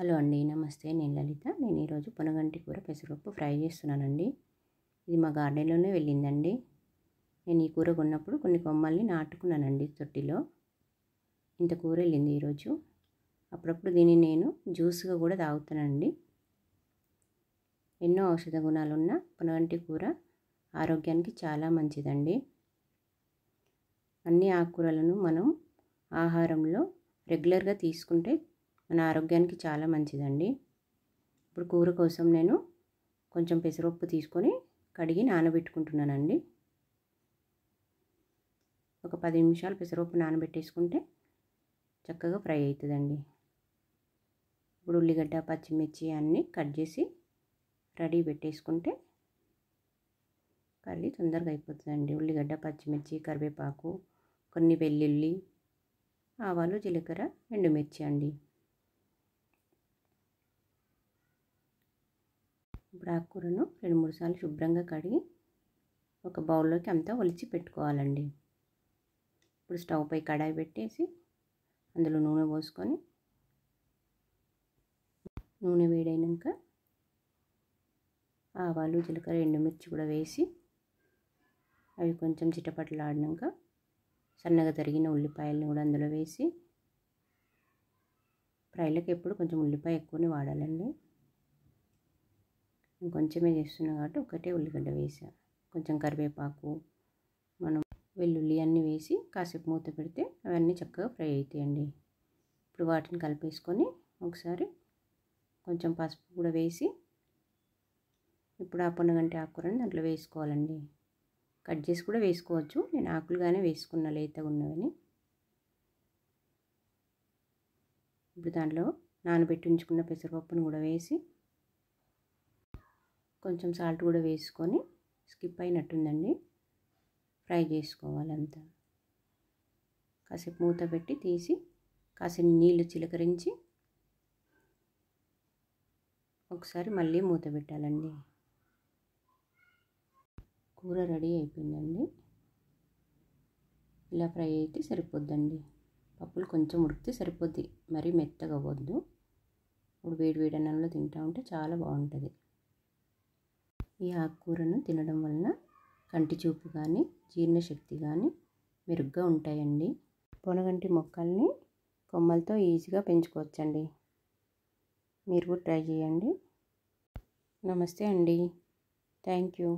Hello అండి, నమస్తే. నేను లలిత. నేను ఈరోజు పొనగంటి కూర పెసరపప్పు ఫ్రై చేస్తున్నానండి. ఇది మా గార్డెన్లోనే వెళ్ళిందండి. నేను ఈ కూర కొన్నప్పుడు కొన్ని కొమ్మల్ని నాటుకున్నానండి తొట్టిలో. ఇంత కూర వెళ్ళింది ఈరోజు. అప్పుడప్పుడు దీన్ని నేను జ్యూస్గా కూడా తాగుతానండి. ఎన్నో ఔషధ గుణాలున్న పొనగంటి కూర ఆరోగ్యానికి చాలా మంచిదండి. అన్ని ఆకుకూరలను మనం ఆహారంలో రెగ్యులర్గా తీసుకుంటే మన ఆరోగ్యానికి చాలా మంచిదండి. ఇప్పుడు కూర కోసం నేను కొంచెం పెసరపప్పు తీసుకొని కడిగి నానబెట్టుకుంటున్నానండి. ఒక 10 నిమిషాలు పెసరపప్పు నానబెట్టేసుకుంటే చక్కగా ఫ్రై అవుతుందండి. ఇప్పుడు ఉల్లిగడ్డ, పచ్చిమిర్చి అన్నీ కట్ చేసి రెడీ పెట్టేసుకుంటే కర్రీ తొందరగా అయిపోతుందండి. ఉల్లిగడ్డ, పచ్చిమిర్చి, కరివేపాకు, కొన్ని వెల్లుల్లి, ఆవాలు, జీలకర్ర, ఎండుమిర్చి అండి. ఇప్పుడు ఆకుకూరను 2-3 సార్లు శుభ్రంగా కడిగి ఒక బౌల్లోకి అంతా ఒలిచి పెట్టుకోవాలండి. ఇప్పుడు స్టవ్ పై కడాయి పెట్టేసి అందులో నూనె పోసుకొని నూనె వేడైనాక ఆవాలు, జీలకర్ర, ఎండుమిర్చి కూడా వేసి అవి కొంచెం చిటపటలాడినాక సన్నగా తరిగిన ఉల్లిపాయలను కూడా అందులో వేసి, ఫ్రైలకు ఎప్పుడు కొంచెం ఉల్లిపాయ ఎక్కువనే వాడాలండి. కొంచెమే చేస్తున్నా కాబట్టి ఒకటే ఉల్లిగడ్డ వేసా. కొంచెం కరివేపాకు, మనం వెల్లుల్లి అన్నీ వేసి కాసేపు మూత పెడితే అవన్నీ చక్కగా ఫ్రై అవుతాయండి. ఇప్పుడు వాటిని కలిపేసుకొని ఒకసారి కొంచెం పసుపు కూడా వేసి ఇప్పుడు ఆ పొనగంటి ఆకుకూరని దాంట్లో వేసుకోవాలండి. కట్ చేసి కూడా వేసుకోవచ్చు. నేను ఆకులుగానే వేసుకున్న లేతగా ఉన్నవని. ఇప్పుడు దాంట్లో నానబెట్టి ఉంచుకున్న పెసరపప్పును కూడా వేసి కొంచెం సాల్ట్ కూడా వేసుకొని స్కిప్ అయినట్టుందండి ఫ్రై చేసుకోవాలంతా. కాసేపు మూత పెట్టి తీసి కాసిన నీళ్ళు చిలకరించి ఒకసారి మళ్ళీ మూత పెట్టాలండి. కూర రెడీ అయిపోయిందండి. ఇలా ఫ్రై అయితే సరిపోద్దండి. పప్పులు కొంచెం ఉడికితే సరిపోద్ది, మరీ మెత్తగా అవ్వద్దు. ఇప్పుడు వేడి వేడి అన్నంలో తింటా ఉంటే చాలా బాగుంటుంది. ఈ ఆకుకూరను తినడం వలన కంటి చూపు కానీ జీర్ణశక్తి కానీ మెరుగ్గా ఉంటాయండి. పొనగంటి మొక్కల్ని కొమ్మలతో ఈజీగా పెంచుకోవచ్చండి. మీరు కూడా ట్రై చేయండి. నమస్తే అండి. Thank you.